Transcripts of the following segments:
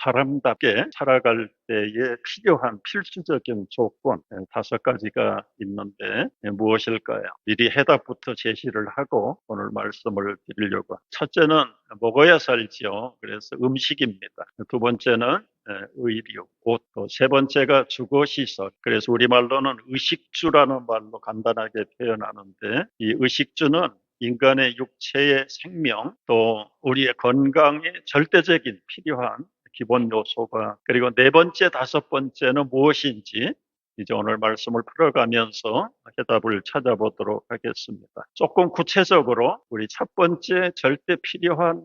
사람답게 살아갈 때에 필요한 필수적인 조건 5가지가 있는데 무엇일까요? 미리 해답부터 제시를 하고 오늘 말씀을 드리려고. 첫째는 먹어야 살지요. 그래서 음식입니다. 두 번째는 의료, 옷, 세 번째가 주거시설. 그래서 우리말로는 의식주라는 말로 간단하게 표현하는데 이 의식주는 인간의 육체의 생명, 또 우리의 건강에 절대적인 필요한 기본 요소가, 그리고 네 번째, 다섯 번째는 무엇인지 이제 오늘 말씀을 풀어가면서 해답을 찾아보도록 하겠습니다. 조금 구체적으로 우리 첫 번째 절대 필요한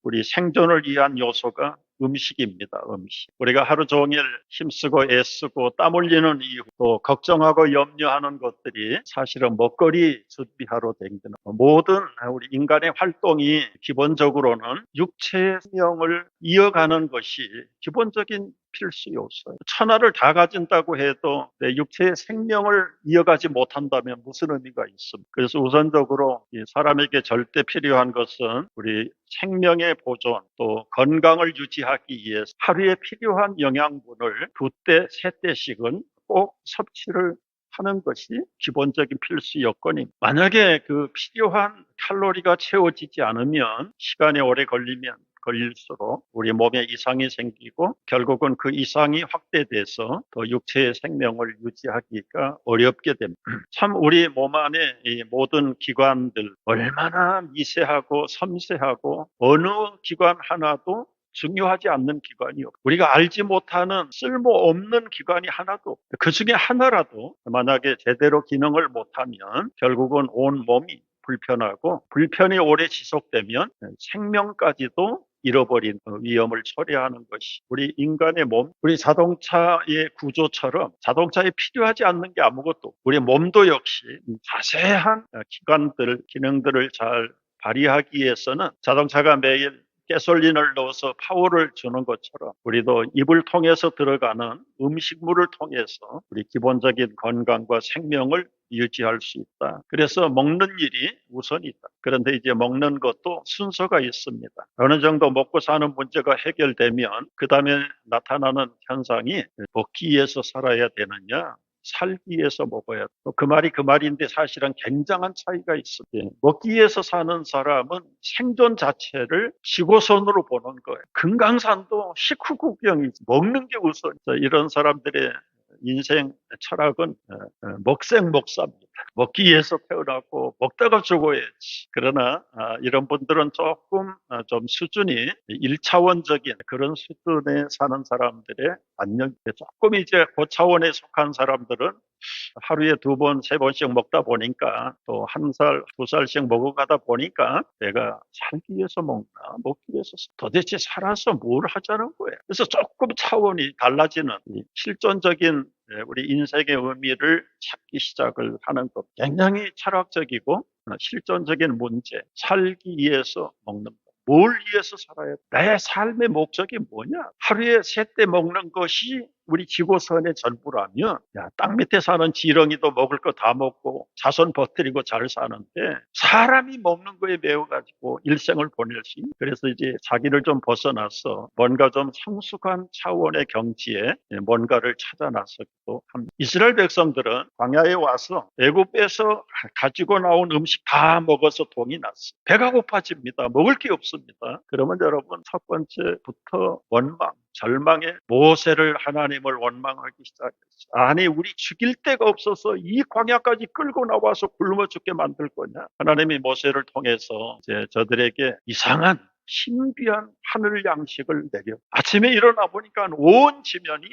우리 생존을 위한 요소가 음식입니다. 음식. 우리가 하루 종일 힘쓰고 애쓰고 땀 흘리는 이유, 또 걱정하고 염려하는 것들이 사실은 먹거리 준비하러 댕기는 모든 우리 인간의 활동이 기본적으로는 육체의 생명을 이어가는 것이 기본적인 필수 요소예요. 천하를 다 가진다고 해도 내 육체의 생명을 이어가지 못한다면 무슨 의미가 있습니까? 그래서 우선적으로 이 사람에게 절대 필요한 것은 우리 생명의 보존, 또 건강을 유지하기 위해서 하루에 필요한 영양분을 2때, 3때씩은 꼭 섭취를 하는 것이 기본적인 필수 여건입니다. 만약에 그 필요한 칼로리가 채워지지 않으면 시간이 오래 걸릴수록 우리 몸에 이상이 생기고 결국은 그 이상이 확대돼서 더 육체의 생명을 유지하기가 어렵게 됩니다. 참 우리 몸 안에 이 모든 기관들 얼마나 미세하고 섬세하고 어느 기관 하나도 중요하지 않는 기관이 없고 우리가 알지 못하는 쓸모없는 기관이 하나도 없고 그 중에 하나라도 만약에 제대로 기능을 못하면 결국은 온 몸이 불편하고 불편이 오래 지속되면 생명까지도 잃어버린 위험을 초래하는 것이 우리 인간의 몸, 우리 자동차의 구조처럼 자동차에 필요하지 않는 게 아무것도 없고 우리 몸도 역시 자세한 기관들, 기능들을 잘 발휘하기 위해서는 자동차가 매일 가솔린을 넣어서 파워를 주는 것처럼 우리도 입을 통해서 들어가는 음식물을 통해서 우리 기본적인 건강과 생명을 유지할 수 있다. 그래서 먹는 일이 우선이다. 그런데 이제 먹는 것도 순서가 있습니다. 어느 정도 먹고 사는 문제가 해결되면 그 다음에 나타나는 현상이 먹기 위해서 살아야 되느냐, 살기 위해서 먹어야 돼. 그 말이 그 말인데 사실은 굉장한 차이가 있어요. 먹기 위해서 사는 사람은 생존 자체를 지고선으로 보는 거예요. 금강산도 식후국경이지 먹는 게 우선. 이런 사람들의 인생 철학은 먹생먹사입니다. 먹기 위해서 태어나고 먹다가 죽어야지. 그러나 이런 분들은 조금 좀 수준이 1차원적인 그런 수준에 사는 사람들의 안녕, 조금 이제 고차원에 속한 사람들은 하루에 2번, 3번씩 먹다 보니까 또 1살, 2살씩 먹어가다 보니까 내가 살기 위해서 먹나, 먹기 위해서 도대체 살아서 뭘 하자는 거예요. 그래서 조금 차원이 달라지는 실존적인 우리 인생의 의미를 찾기 시작을 하는 것. 굉장히 철학적이고 실존적인 문제, 살기 위해서 먹는 것. 뭘 위해서 살아야 돼? 내 삶의 목적이 뭐냐? 하루에 3때 먹는 것이 우리 지구촌의 전부라면 땅 밑에 사는 지렁이도 먹을 거 다 먹고 자손 버티고 잘 사는데 사람이 먹는 거에 매여가지고 일생을 보낼 수 있는. 그래서 이제 자기를 좀 벗어나서 뭔가 좀 성숙한 차원의 경지에 뭔가를 찾아 나서기도 합니다. 이스라엘 백성들은 광야에 와서 애굽에서 가지고 나온 음식 다 먹어서 동이 났어요. 배가 고파집니다. 먹을 게 없습니다. 그러면 여러분 첫 번째부터 원망, 절망에 모세를 하나님을 원망하기 시작했어요. 아니 우리 죽일 데가 없어서 이 광야까지 끌고 나와서 굶어 죽게 만들 거냐. 하나님이 모세를 통해서 이제 저들에게 이상한 신비한 하늘 양식을 내려. 아침에 일어나 보니까 온 지면이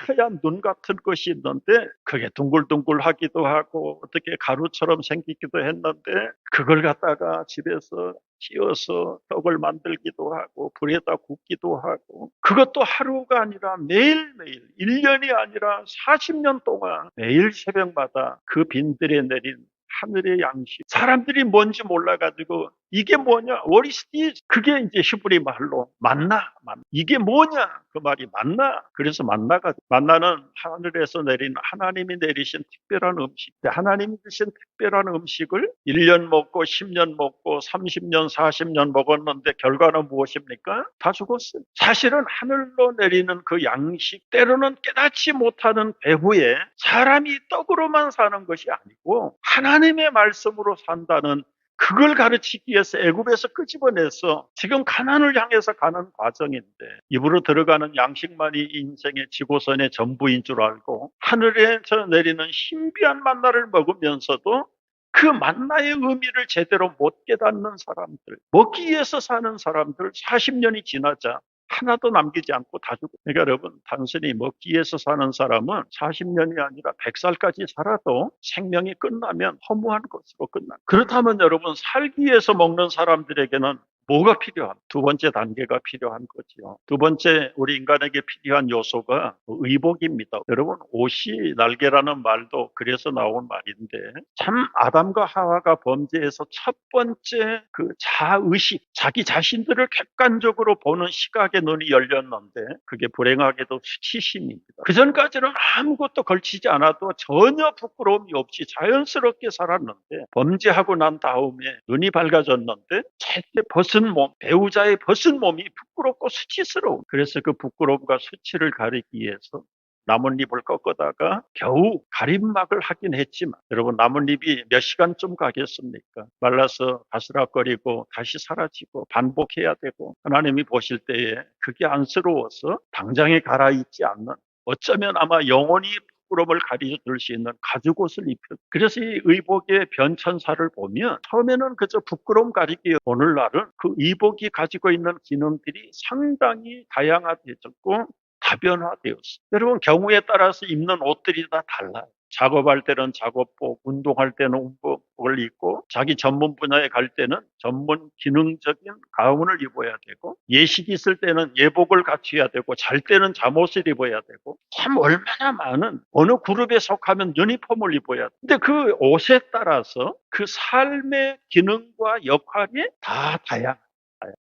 하얀 눈 같은 것이 있는데 그게 둥글둥글하기도 하고 어떻게 가루처럼 생기기도 했는데 그걸 갖다가 집에서 찌어서 떡을 만들기도 하고 불에다 굽기도 하고 그것도 하루가 아니라 매일매일 1년이 아니라 40년 동안 매일 새벽마다 그 빈들에 내린 하늘의 양식. 사람들이 뭔지 몰라가지고 이게 뭐냐? What is this? 그게 이제 히브리 말로 만나. 이게 뭐냐? 그 말이 만나. 그래서 만나는 하늘에서 내린 하나님이 내리신 특별한 음식. 하나님이 주신 특별한 음식을 1년 먹고 10년 먹고 30년 40년 먹었는데 결과는 무엇입니까? 다 죽었어요. 사실은 하늘로 내리는 그 양식, 때로는 깨닫지 못하는 배후에 사람이 떡으로만 사는 것이 아니고 하나님의 말씀으로 산다는, 그걸 가르치기 위해서 애굽에서 끄집어내서 지금 가나안을 향해서 가는 과정인데, 입으로 들어가는 양식만이 인생의 지고선의 전부인 줄 알고 하늘에서 내리는 신비한 만나를 먹으면서도 그 만나의 의미를 제대로 못 깨닫는 사람들, 먹기 위해서 사는 사람들, 40년이 지나자 하나도 남기지 않고 다 죽고. 그러니까 여러분, 단순히 먹기 위해서 사는 사람은 40년이 아니라 100살까지 살아도 생명이 끝나면 허무한 것으로 끝나. 그렇다면 여러분, 살기 위해서 먹는 사람들에게는 뭐가 필요한? 두 번째 단계가 필요한 거지요. 두 번째 우리 인간에게 필요한 요소가 의복입니다. 여러분, 옷이 날개라는 말도 그래서 나온 말인데, 참 아담과 하와가 범죄해서 첫 번째 그 자의식, 자기 자신들을 객관적으로 보는 시각의 눈이 열렸는데, 그게 불행하게도 수치심입니다. 그 전까지는 아무것도 걸치지 않아도 전혀 부끄러움이 없이 자연스럽게 살았는데, 범죄하고 난 다음에 눈이 밝아졌는데 절대 벗은 몸, 배우자의 벗은 몸이 부끄럽고 수치스러운, 그래서 그 부끄러움과 수치를 가리기 위해서 나뭇잎을 꺾어다가 겨우 가림막을 하긴 했지만, 여러분, 나뭇잎이 몇 시간쯤 가겠습니까? 말라서 바스락거리고 다시 사라지고 반복해야 되고, 하나님이 보실 때에 그게 안쓰러워서 당장에 갈아입지 않는, 어쩌면 아마 영원히 부끄러움을 가려줄 수 있는 가죽옷을 입혀. 그래서 이 의복의 변천사를 보면 처음에는 그저 부끄러움 가리기, 오늘날은 그 의복이 가지고 있는 기능들이 상당히 다양화되었고 다변화되었어요. 여러분, 경우에 따라서 입는 옷들이 다 달라요. 작업할 때는 작업복, 운동할 때는 운동복을 입고, 자기 전문 분야에 갈 때는 전문 기능적인 가운을 입어야 되고, 예식 있을 때는 예복을 갖춰야 되고, 잘 때는 잠옷을 입어야 되고, 참 얼마나 많은, 어느 그룹에 속하면 유니폼을 입어야 돼. 근데 그 옷에 따라서 그 삶의 기능과 역할이 다 다양해요.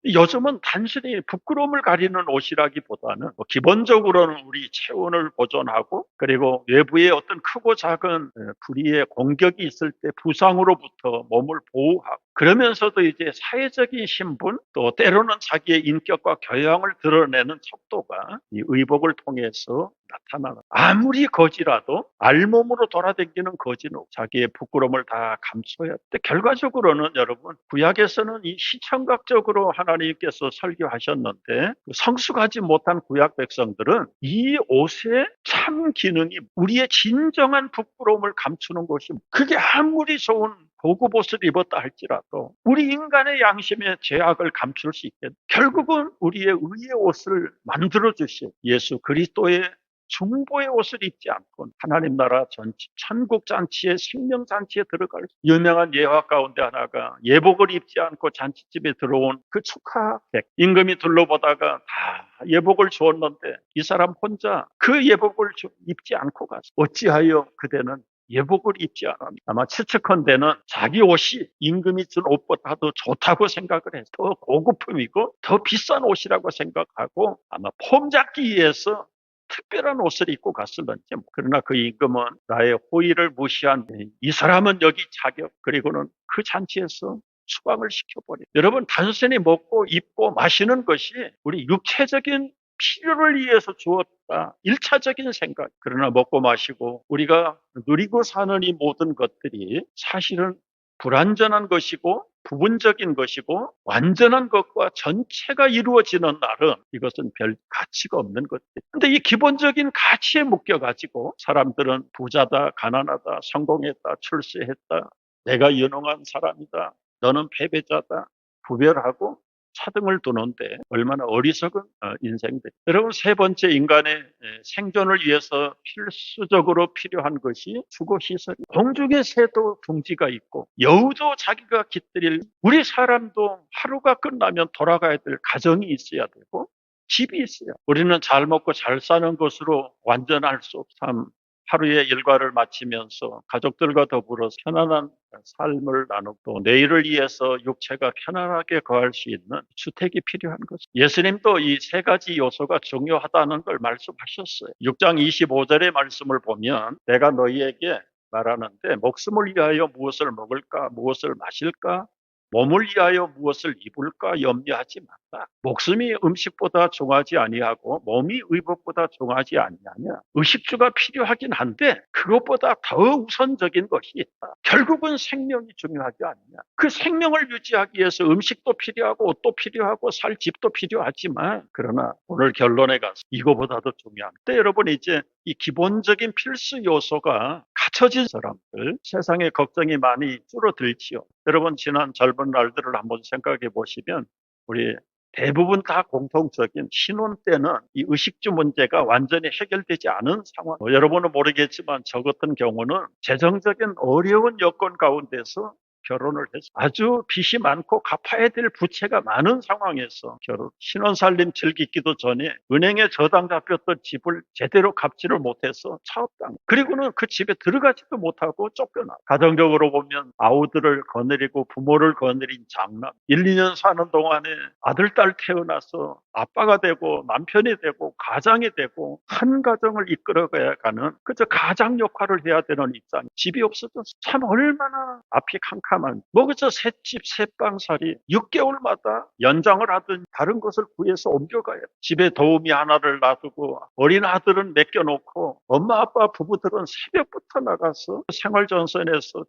요즘은 단순히 부끄러움을 가리는 옷이라기보다는 기본적으로는 우리 체온을 보존하고, 그리고 외부에 어떤 크고 작은 불의의 공격이 있을 때 부상으로부터 몸을 보호하고, 그러면서도 이제 사회적인 신분, 또 때로는 자기의 인격과 교양을 드러내는 척도가 이 의복을 통해서 나타나는, 아무리 거지라도 알몸으로 돌아다니는 거지는 자기의 부끄러움을 다 감춰야 돼. 결과적으로는 여러분, 구약에서는 이 시청각적으로 하나님께서 설교하셨는데, 성숙하지 못한 구약 백성들은 이 옷의 참 기능이 우리의 진정한 부끄러움을 감추는 것이, 그게 아무리 좋은 고급 옷을 입었다 할지라도 우리 인간의 양심의 죄악을 감출 수 있겠다. 결국은 우리의 의의 옷을 만들어 주신 예수 그리스도의 중보의 옷을 입지 않고 하나님 나라 전체, 천국 잔치에, 생명 잔치에 들어갈 유명한 예화 가운데 하나가, 예복을 입지 않고 잔치집에 들어온 그 축하객, 임금이 둘러보다가 다 예복을 주었는데 이 사람 혼자 그 예복을 입지 않고 갔어. 어찌하여 그대는 예복을 입지 않았나? 아마 추측컨대는 자기 옷이 임금이 준 옷보다도 좋다고 생각을 해서 더 고급품이고 더 비싼 옷이라고 생각하고 아마 폼 잡기 위해서 특별한 옷을 입고 갔을런지. 그러나 그 임금은 나의 호의를 무시한 이 사람은 여기 자격, 그리고는 그 잔치에서 추방을 시켜버려. 여러분, 단순히 먹고 입고 마시는 것이 우리 육체적인 필요를 위해서 주었다, 1차적인 생각. 그러나 먹고 마시고 우리가 누리고 사는 이 모든 것들이 사실은 불완전한 것이고 부분적인 것이고, 완전한 것과 전체가 이루어지는 날은 이것은 별 가치가 없는 것들. 근데 이 기본적인 가치에 묶여가지고 사람들은 부자다, 가난하다, 성공했다, 출세했다, 내가 유능한 사람이다, 너는 패배자다, 구별하고 차등을 두는데 얼마나 어리석은 인생들. 여러분, 세 번째, 인간의 생존을 위해서 필수적으로 필요한 것이 주거시설. 공중의 새도 둥지가 있고 여우도 자기가 깃들일, 우리 사람도 하루가 끝나면 돌아가야 될 가정이 있어야 되고 집이 있어야. 우리는 잘 먹고 잘 사는 것으로 완전할 수 없어. 참 하루의 일과를 마치면서 가족들과 더불어 편안한 삶을 나누고 또 내일을 위해서 육체가 편안하게 거할 수 있는 주택이 필요한 거죠. 예수님도 이 세 가지 요소가 중요하다는 걸 말씀하셨어요. 6장 25절의 말씀을 보면 내가 너희에게 말하는데 목숨을 위하여 무엇을 먹을까 무엇을 마실까 몸을 위하여 무엇을 입을까 염려하지 말라. 목숨이 음식보다 중하지 아니하고 몸이 의복보다 중하지 아니하냐. 의식주가 필요하긴 한데 그것보다 더 우선적인 것이 있다. 결국은 생명이 중요하지 않냐. 그 생명을 유지하기 위해서 음식도 필요하고 옷도 필요하고 살 집도 필요하지만 그러나 오늘 결론에 가서 이거보다도 중요합니다. 여러분 이제 이 기본적인 필수 요소가 갖춰진 사람들 세상에 걱정이 많이 줄어들지요. 여러분 지난 젊은 날들을 한번 생각해 보시면 우리 대부분 다 공통적인 신혼 때는 이 의식주 문제가 완전히 해결되지 않은 상황. 여러분은 모르겠지만 저 같은 경우는 재정적인 어려운 여건 가운데서 결혼을 해서 아주 빚이 많고 갚아야 될 부채가 많은 상황에서 신혼살림 즐기기도 전에 은행에 저당 잡혔던 집을 제대로 갚지를 못해서 차업당. 그리고는 그 집에 들어가지도 못하고 쫓겨나. 가정적으로 보면 아우들을 거느리고 부모를 거느린 장남. 1, 2년 사는 동안에 아들, 딸 태어나서 아빠가 되고 남편이 되고 가장이 되고 한 가정을 이끌어가야 가는 그저 가장 역할을 해야 되는 입장. 집이 없어져서 참 얼마나 앞이 캄캄한. 뭐 그저 새집 새방살이 6개월마다 연장을 하든 다른 것을 구해서 옮겨가요. 집에 도우미 하나를 놔두고 어린 아들은 맡겨놓고 엄마 아빠 부부들은 새벽부터 나가서 생활전선에서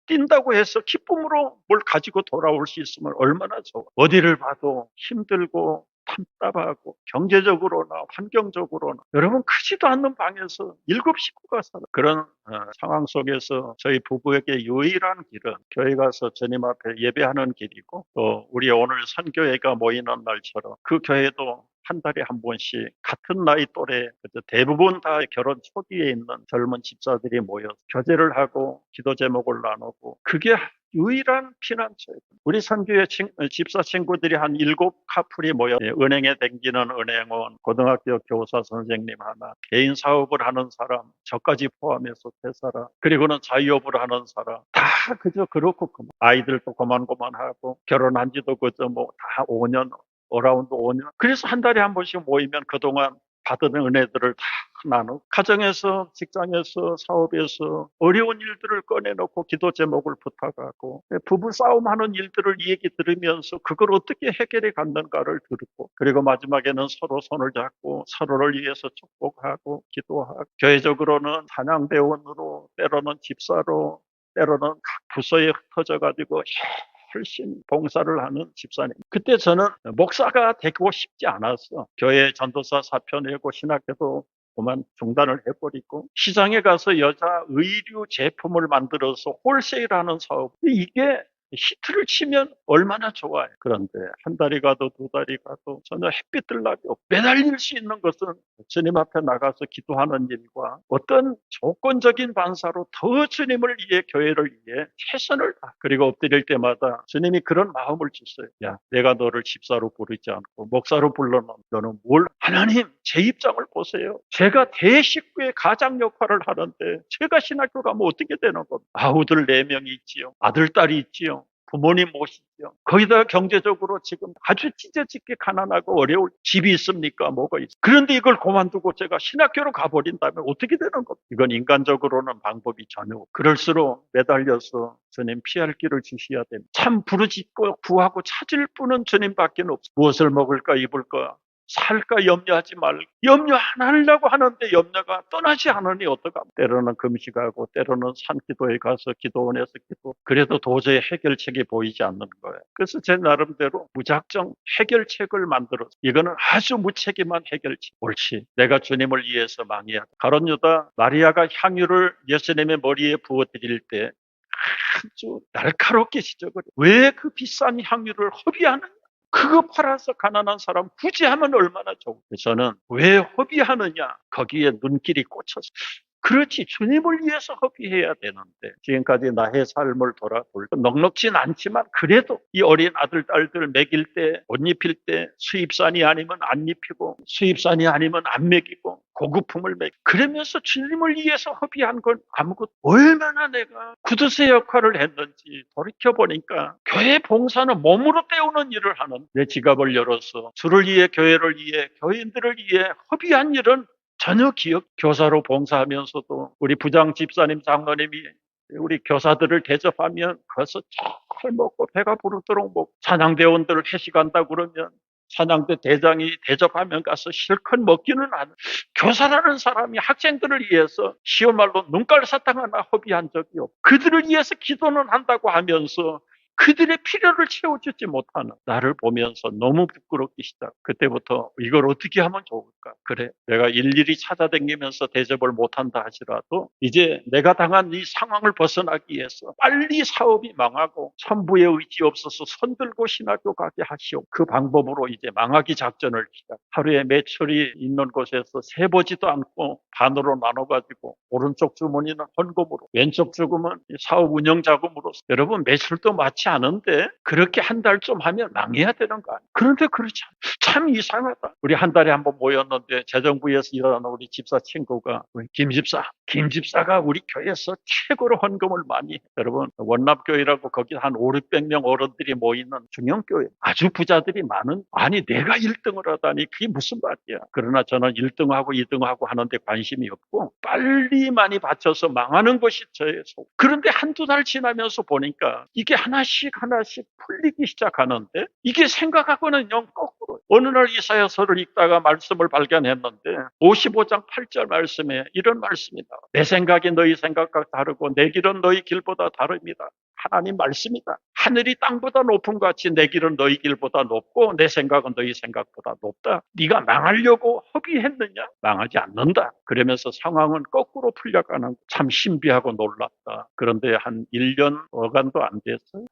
뛴다고 해서 기쁨으로 뭘 가지고 돌아올 수 있으면 얼마나 좋아. 어디를 봐도 힘들고 답답하고 경제적으로나 환경적으로나 여러분 크지도 않는 방에서 7식구가 살아. 그런 상황 속에서 저희 부부에게 유일한 길은 교회 가서 주님 앞에 예배하는 길이고 또 우리 오늘 선교회가 모이는 날처럼 그 교회도 한 달에 한 번씩 같은 나이 또래 대부분 다 결혼 초기에 있는 젊은 집사들이 모여 교제를 하고 기도 제목을 나누고 그게 유일한 피난처예요. 우리 선교회 집사 친구들이 한 7커플이 모여 은행에 댕기는 은행원, 고등학교 교사 선생님 하나, 개인 사업을 하는 사람, 저까지 포함해서 3사람, 그리고는 자유업을 하는 사람 다 그저 그렇고 아이들도 고만고만하고 결혼한 지도 그저 뭐 다 5년 어라운드 5년. 그래서 한 달에 한 번씩 모이면 그동안 받은 은혜들을 다 나누고 가정에서 직장에서 사업에서 어려운 일들을 꺼내놓고 기도 제목을 부탁하고 부부 싸움하는 일들을 얘기 들으면서 그걸 어떻게 해결해 갔는가를 들고 그리고 마지막에는 서로 손을 잡고 서로를 위해서 축복하고 기도하고 교회적으로는 찬양대원으로 때로는 집사로 때로는 각 부서에 흩어져 가지고 훨씬 봉사를 하는 집사님. 그때 저는 목사가 되고 싶지 않았어. 교회 전도사 사표 내고 신학교도 그만 중단을 해버리고 시장에 가서 여자 의류 제품을 만들어서 홀세일하는 사업. 이게 히트를 치면 얼마나 좋아요. 그런데 한 달이 가도 2달이 가도 전혀 햇빛들 나게 매달릴 수 있는 것은 주님 앞에 나가서 기도하는 일과 어떤 조건적인 반사로 더 주님을 위해 교회를 위해 최선을 다 그리고 엎드릴 때마다 주님이 그런 마음을 주세요. 야, 내가 너를 집사로 부르지 않고 목사로 불러놓은 너는 뭘? 하나님 제 입장을 보세요. 제가 대식구의 가장 역할을 하는데 제가 신학교 가면 어떻게 되는 겁니까? 아우들 4명이 있지요. 아들, 딸이 있지요. 부모님 모시죠. 거기다가 경제적으로 지금 아주 찢어지게 가난하고 어려울 집이 있습니까? 뭐가 있어? 그런데 이걸 그만두고 제가 신학교로 가버린다면 어떻게 되는 겁니까? 이건 인간적으로는 방법이 전혀 없고 그럴수록 매달려서 주님 피할 길을 주셔야 됩니다. 참 부르짖고 구하고 찾을 분은 주님밖에 없어. 무엇을 먹을까 입을까 살까 염려하지 말고 염려 안 하려고 하는데 염려가 떠나지 않으니 어떡합니까? 때로는 금식하고 때로는 산기도에 가서 기도원에서 기도 그래도 도저히 해결책이 보이지 않는 거예요. 그래서 제 나름대로 무작정 해결책을 만들어서 이거는 아주 무책임한 해결책. 옳지. 내가 주님을 위해서 망해야 돼. 가룟 유다 마리아가 향유를 예수님의 머리에 부어드릴 때 아주 날카롭게 지적을 해요. 왜 그 비싼 향유를 허비하느냐? 그거 팔아서 가난한 사람 구제하면 얼마나 좋을까. 저는 왜 허비하느냐 거기에 눈길이 꽂혀서 그렇지 주님을 위해서 허비해야 되는데 지금까지 나의 삶을 돌아볼 때 넉넉진 않지만 그래도 이 어린 아들 딸들 먹일 때 옷 입힐 때 수입산이 아니면 안 입히고 수입산이 아니면 안 먹이고 고급품을 그러면서 주님을 위해서 허비한 건 아무것도 얼마나 내가 구두쇠 역할을 했는지 돌이켜보니까 교회 봉사는 몸으로 때우는 일을 하는 내 지갑을 열어서 주를 위해 교회를 위해 교인들을 위해 허비한 일은 전혀 교사로 봉사하면서도 우리 부장 집사님 장로님이 우리 교사들을 대접하면 거기서 잘 먹고 배가 부르도록 먹고 찬양대원들을 회식한다고 그러면 찬양대 대장이 대접하면 가서 실컷 먹기는 않은 교사라는 사람이 학생들을 위해서 쉬운 말로 눈깔 사탕 하나 허비한 적이 없고 그들을 위해서 기도는 한다고 하면서 그들의 필요를 채워주지 못하는 나를 보면서 너무 부끄럽기 시작. 그때부터 이걸 어떻게 하면 좋을까? 그래, 내가 일일이 찾아다니면서 대접을 못한다 하시라도 이제 내가 당한 이 상황을 벗어나기 위해서 빨리 사업이 망하고 천부의 의지 없어서 손들고 신학교 가게 하시오. 그 방법으로 이제 망하기 작전을 시작. 하루에 매출이 있는 곳에서 세보지도 않고 반으로 나눠가지고 오른쪽 주머니는 헌금으로 왼쪽 주금은 사업 운영 자금으로 여러분 매출도 많지 않은데 그렇게 한 달 좀 하면 망해야 되는 거 아니에요? 그런데 그렇지 않아요. 참 이상하다. 우리 한 달에 한 번 모였는데 재정부에서 일하는 우리 집사 친구가 김 집사가 우리 교회에서 최고로 헌금을 많이 해요. 여러분 원납교회라고 거기 한 5, 600명 어른들이 모이는 중형교회 아주 부자들이 많은 아니 내가 1등을 하다니 그게 무슨 말이야. 그러나 저는 1등하고 2등하고 하는데 관심이 없고 빨리 많이 바쳐서 망하는 것이 저의 속. 그런데 한두 달 지나면서 보니까 이게 하나씩 풀리기 시작하는데 이게 생각하고는 영 거꾸로. 어느 날 이사야서를 읽다가 말씀을 발견했는데 55장 8절 말씀에 이런 말씀이 나와요. 내 생각이 너희 생각과 다르고 내 길은 너희 길보다 다릅니다. 하나님 말씀이다. 하늘이 땅보다 높은 것 같이 내 길은 너희 길보다 높고 내 생각은 너희 생각보다 높다. 네가 망하려고 허비했느냐? 망하지 않는다. 그러면서 상황은 거꾸로 풀려가는 참 신비하고 놀랍다. 그런데 한 1년 어간도 안 됐어요.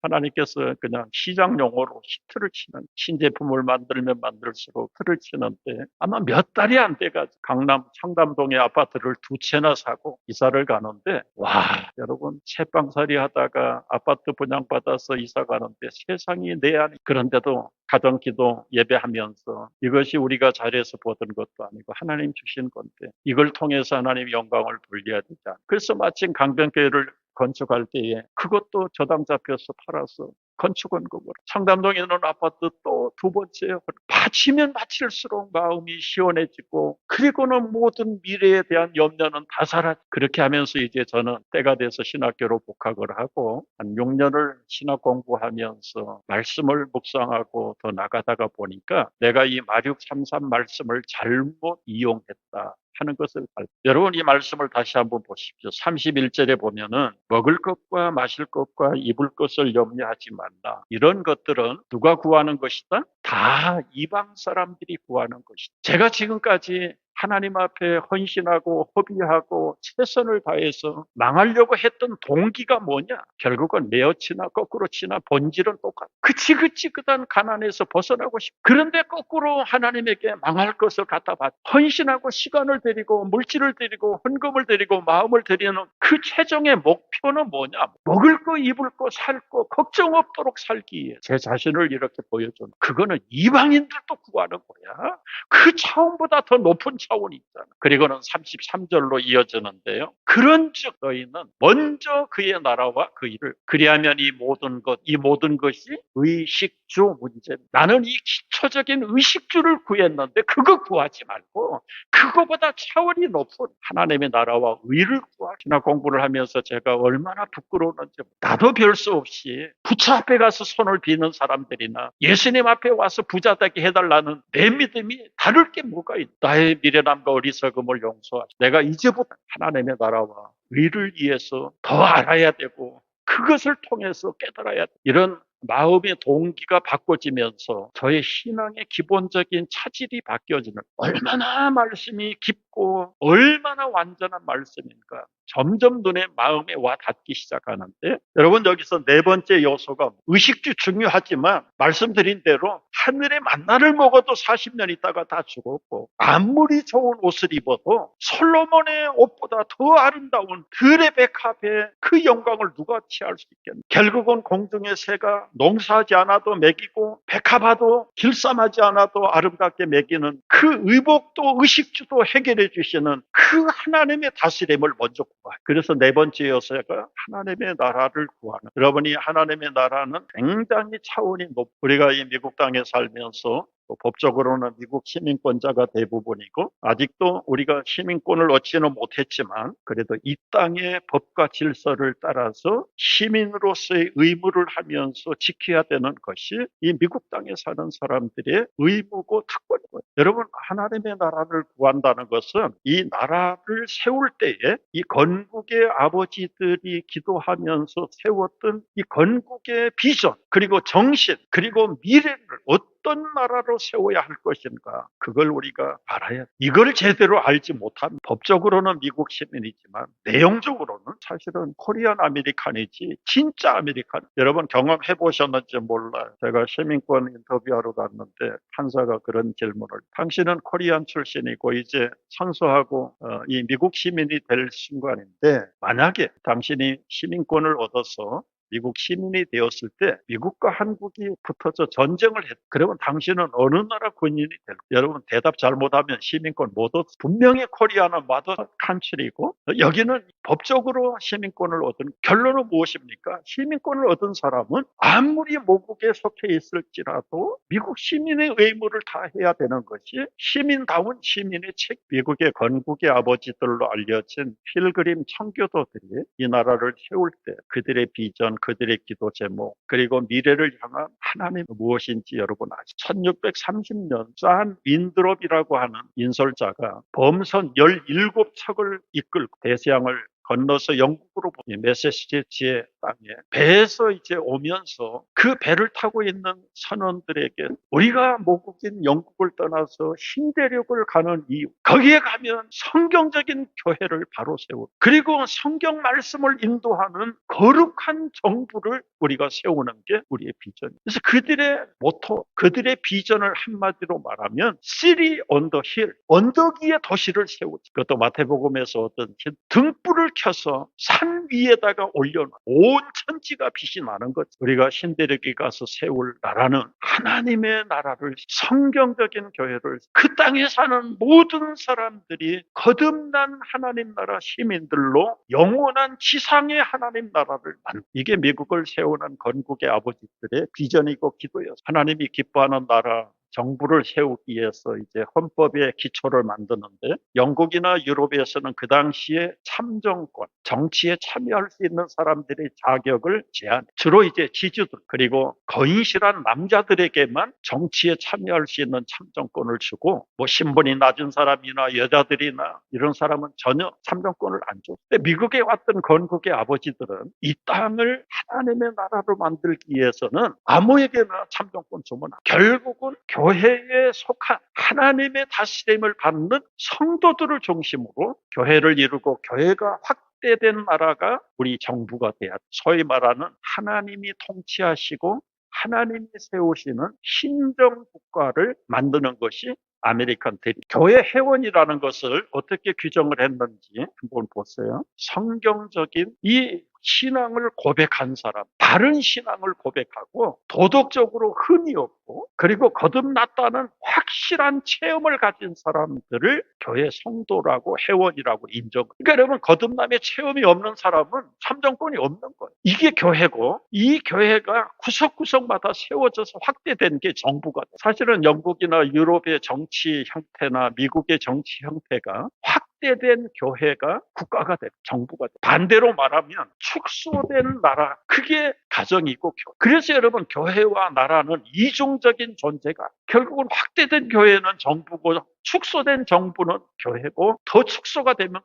하나님께서 그냥 시장 용어로 히트를 치는 신제품을 만들면 만들수록 히트를 치는데 아마 몇 달이 안 돼가지고 강남 청담동에 아파트를 2채나 사고 이사를 가는데 와 여러분 채빵살이 하다가 아파트 분양받아서 이사 가는데 세상이 내 안에 그런데도 가정기도 예배하면서 이것이 우리가 잘해서 보던 것도 아니고 하나님 주신 건데 이걸 통해서 하나님 영광을 돌려야 되지 않나. 그래서 마침 강변교회를 건축할 때에 그것도 저당 잡혀서 팔아서 건축원금으로 청담동에 있는 아파트 또 2번째 바치면 바칠수록 마음이 시원해지고 그리고는 모든 미래에 대한 염려는 다 사라져. 그렇게 하면서 이제 저는 때가 돼서 신학교로 복학을 하고 한 6년을 신학 공부하면서 말씀을 묵상하고 더 나가다가 보니까 내가 이 마륙 33 말씀을 잘못 이용했다 하는 것을 여러분 이 말씀을 다시 한번 보십시오. 31절에 보면은 먹을 것과 마실 것과 입을 것을 염려하지 말라. 이런 것들은 누가 구하는 것이다? 다 이방 사람들이 구하는 것이다. 제가 지금까지 하나님 앞에 헌신하고 허비하고 최선을 다해서 망하려고 했던 동기가 뭐냐? 결국은 내어치나 거꾸로 치나 본질은 똑같아. 그치그치그단 가난에서 벗어나고 싶어. 그런데 거꾸로 하나님에게 망할 것을 갖다 받. 헌신하고 시간을 드리고 물질을 드리고 헌금을 드리고 마음을 드리는 그 최종의 목표는 뭐냐? 먹을 거, 입을 거, 살 거, 걱정 없도록 살기 위해 제 자신을 이렇게 보여주는 그거는 이방인들도 구하는 거야. 그 차원보다 더 높은 차원이 있잖아. 그리고는 33절로 이어지는데요. 그런즉 너희는 먼저 그의 나라와 그 일을 그리하면 이 모든 것이 의식주 문제. 나는 이 기초적인 의식주를 구했는데 그거 구하지 말고 그거보다 차원이 높은 하나님의 나라와 의를 구하라. 신학 공부를 하면서 제가 얼마나 부끄러웠는지 나도 별 수 없이 부처 앞에 가서 손을 비는 사람들이나 예수님 앞에 와서 부자 되게 해달라는 내 믿음이 다를 게 뭐가 있다. 나의 미련함과 어리석음을 용서하시. 내가 이제부터 하나님의 나라와 의를 위해서 더 알아야 되고 그것을 통해서 깨달아야 돼. 이런 마음의 동기가 바꿔지면서 저의 신앙의 기본적인 차질이 바뀌어지는 얼마나 말씀이 깊고 깊고 얼마나 완전한 말씀인가 점점 눈에 마음에 와 닿기 시작하는데, 여러분 여기서 네 번째 요소가 의식주 중요하지만 말씀드린 대로 하늘의 만나를 먹어도 40년 있다가 다 죽었고, 아무리 좋은 옷을 입어도 솔로몬의 옷보다 더 아름다운 그 레베카의 그 영광을 누가 취할 수 있겠나. 결국은 공중의 새가 농사하지 않아도 먹이고 백합화도 길쌈하지 않아도 아름답게 먹이는 그 의복도 의식주도 해결해 주시는 그 하나님의 다스림을 먼저 구하요. 그래서 네 번째 요소가 하나님의 나라를 구하는. 여러분이 하나님의 나라는 굉장히 차원이 높고, 우리가 이 미국 땅에 살면서 법적으로는 미국 시민권자가 대부분이고, 아직도 우리가 시민권을 얻지는 못했지만 그래도 이 땅의 법과 질서를 따라서 시민으로서의 의무를 하면서 지켜야 되는 것이 이 미국 땅에 사는 사람들의 의무고 특권이고요. 여러분, 하나님의 나라를 구한다는 것은 이 나라를 세울 때에 이 건국의 아버지들이 기도하면서 세웠던 이 건국의 비전, 그리고 정신, 그리고 미래를 어떤 나라로 세워야 할 것인가, 그걸 우리가 알아야 돼. 이걸 제대로 알지 못하면 법적으로는 미국 시민이지만 내용적으로는 사실은 코리안 아메리칸이지 진짜 아메리칸. 여러분 경험해 보셨는지 몰라요. 제가 시민권 인터뷰하러 갔는데 판사가 그런 질문을, 당신은 코리안 출신이고 이제 선서하고 이 미국 시민이 될 순간인데, 만약에 당신이 시민권을 얻어서 미국 시민이 되었을 때 미국과 한국이 붙어서 전쟁을 했. 그러면 당신은 어느 나라 군인이 될까? 여러분 대답 잘못하면 시민권 못 얻. 분명히 코리아는 마더 칸츄리고 여기는 법적으로 시민권을 얻은. 결론은 무엇입니까? 시민권을 얻은 사람은 아무리 모국에 속해 있을지라도 미국 시민의 의무를 다해야 되는 것이 시민다운 시민의 책. 미국의 건국의 아버지들로 알려진 필그림 청교도들이 이 나라를 세울 때 그들의 비전, 그들의 기도 제목, 그리고 미래를 향한 하나님이 무엇인지 여러분 아시죠? 1630년 존 윈드롭이라고 하는 인솔자가 범선 17척을 이끌고 대서양을 건너서 영국으로 매사추세츠의 땅에 배에서 이제 오면서 그 배를 타고 있는 선원들에게 우리가 모국인 영국을 떠나서 신대륙을 가는 이유, 거기에 가면 성경적인 교회를 바로 세우고 그리고 성경 말씀을 인도하는 거룩한 정부를 우리가 세우는 게 우리의 비전이에요. 그래서 그들의 모토, 그들의 비전을 한마디로 말하면 City on the Hill, 언덕 위에 도시를 세우죠. 그것도 마태복음에서 어떤 등불을 켜서 산 위에다가 올려놓은 온 천지가 빛이 나는 거죠. 우리가 신대륙에 가서 세울 나라는 하나님의 나라를, 성경적인 교회를, 그 땅에 사는 모든 사람들이 거듭난 하나님 나라 시민들로 영원한 지상의 하나님 나라를 만든, 이게 미국을 세우는 건국의 아버지들의 비전이고 기도였어요. 하나님이 기뻐하는 나라 정부를 세우기 위해서 이제 헌법의 기초를 만드는데, 영국이나 유럽에서는 그 당시에 참정권, 정치에 참여할 수 있는 사람들의 자격을 제한, 주로 이제 지주들 그리고 건실한 남자들에게만 정치에 참여할 수 있는 참정권을 주고, 뭐 신분이 낮은 사람이나 여자들이나 이런 사람은 전혀 참정권을 안 줘. 근데 미국에 왔던 건국의 아버지들은 이 땅을 하나님의 나라로 만들기 위해서는 아무에게나 참정권 주면 안 돼. 결국은 교회에 속한 하나님의 다스림을 받는 성도들을 중심으로 교회를 이루고 교회가 확대된 나라가 우리 정부가 돼야 돼. 소위 말하는 하나님이 통치하시고 하나님이 세우시는 신정국가를 만드는 것이 아메리칸 대리. 교회 회원이라는 것을 어떻게 규정을 했는지 한번 보세요. 성경적인 이 신앙을 고백한 사람, 바른 신앙을 고백하고 도덕적으로 흠이 없고 그리고 거듭났다는 확실한 체험을 가진 사람들을 교회 성도라고 회원이라고 인정. 그러니까 여러분, 거듭남의 체험이 없는 사람은 참정권이 없는 거예요. 이게 교회고, 이 교회가 구석구석마다 세워져서 확대된 게 정부가 돼요. 사실은 영국이나 유럽의 정치 형태나 미국의 정치 형태가 확대된 교회가 국가가 돼, 정부가 돼. 반대로 말하면 축소된 나라, 그게 가정이고 그래서 여러분 교회와 나라는 이중적인 존재가 결국은 확대된 교회는 정부고 축소된 정부는 교회고 더 축소가 되면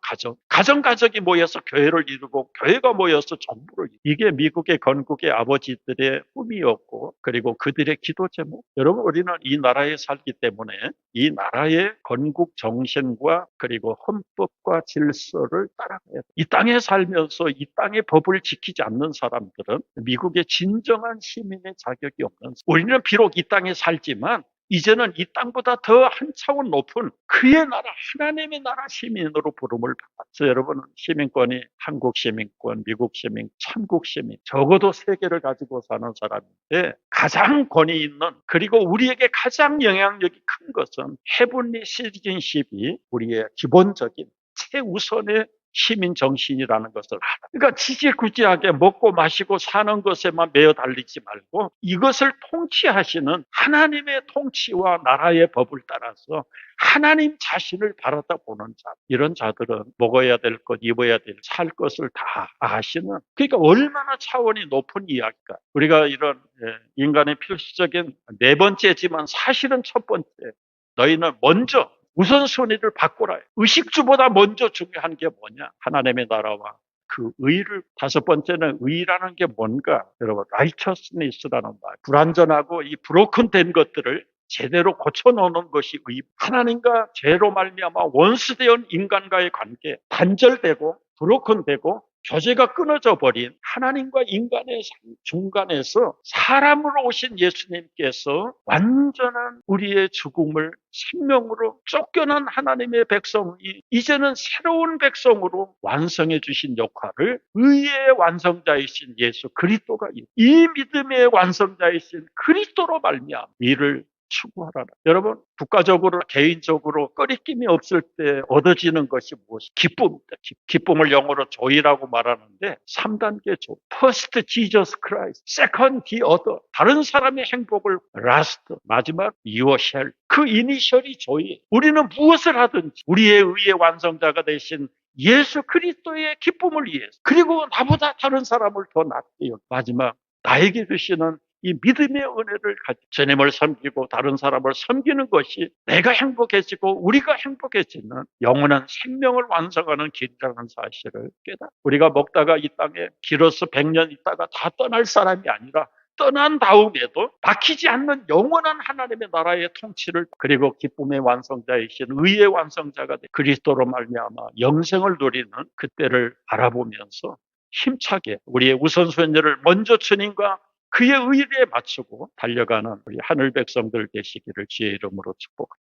가정이 모여서 교회를 이루고 교회가 모여서 정부를 이루고 이게 미국의 건국의 아버지들의 꿈이었고 그리고 그들의 기도 제목. 여러분 우리는 이 나라에 살기 때문에 이 나라의 건국 정신과 그리고 헌법과 질서를 따라가야 돼. 이 땅에 살면서 이 땅의 법을 지키지 않는 사람들은 미국의 진정한 시민의 자격이 없는 우리는 비록 이 땅에 살지만 이제는 이 땅보다 더 한 차원 높은 그의 나라, 하나님의 나라 시민으로 부름을 받았어요. 여러분은 시민권이 한국 시민권, 미국 시민, 천국 시민, 적어도 세계를 가지고 사는 사람인데 가장 권위 있는 그리고 우리에게 가장 영향력이 큰 것은 헤븐리 시티즌십이 우리의 기본적인 최우선의 시민 정신이라는 것을 알아. 그러니까 지지구지하게 먹고 마시고 사는 것에만 매여 달리지 말고 이것을 통치하시는 하나님의 통치와 나라의 법을 따라서 하나님 자신을 바라다보는 자. 이런 자들은 먹어야 될 것, 입어야 될, 살 것을 다 아시는. 그러니까 얼마나 차원이 높은 이야기가. 우리가 이런 인간의 필수적인 네 번째지만 사실은 첫 번째. 너희는 먼저 우선순위를 바꾸라. 의식주보다 먼저 중요한 게 뭐냐? 하나님의 나라와 그 의를. 다섯 번째는 의라는 게 뭔가? 여러분, righteousness라는 말. 불완전하고 이 브로큰된 것들을 제대로 고쳐놓는 것이 의. 하나님과 죄로 말미암아 원수되어 인간과의 관계, 단절되고 브로큰되고 교제가 끊어져 버린 하나님과 인간의 중간에서 사람으로 오신 예수님께서 완전한 우리의 죽음을 생명으로 쫓겨난 하나님의 백성이 이제는 새로운 백성으로 완성해 주신 역할을 의의 완성자이신 예수 그리스도가 이 믿음의 완성자이신 그리스도로 말미암아 이를 추구하라. 여러분, 국가적으로 개인적으로 꺼리낌이 없을 때 얻어지는 것이 무엇이? 기쁨입니다. 기쁨을 영어로 joy라고 말하는데 3단계 joy. First Jesus Christ, second the other. 다른 사람의 행복을 last, 마지막 your shall. 그 이니셜이 joy. 우리는 무엇을 하든지 우리의 의의 완성자가 되신 예수 그리스도의 기쁨을 위해서 그리고 나보다 다른 사람을 더 낫게 마지막 나에게 주시는 이 믿음의 은혜를 가지고 주님을 섬기고 다른 사람을 섬기는 것이 내가 행복해지고 우리가 행복해지는 영원한 생명을 완성하는 길이라는 사실을 깨달아. 우리가 먹다가 이 땅에 길어서 100년 있다가 다 떠날 사람이 아니라 떠난 다음에도 바뀌지 않는 영원한 하나님의 나라의 통치를 그리고 기쁨의 완성자이신 의의 완성자가 돼 그리스도로 말미암아 영생을 누리는 그때를 바라보면서 힘차게 우리의 우선순위를 먼저 주님과 그의 의리에 맞추고 달려가는 우리 하늘 백성들 되시기를 주의 이름으로 축복합니다.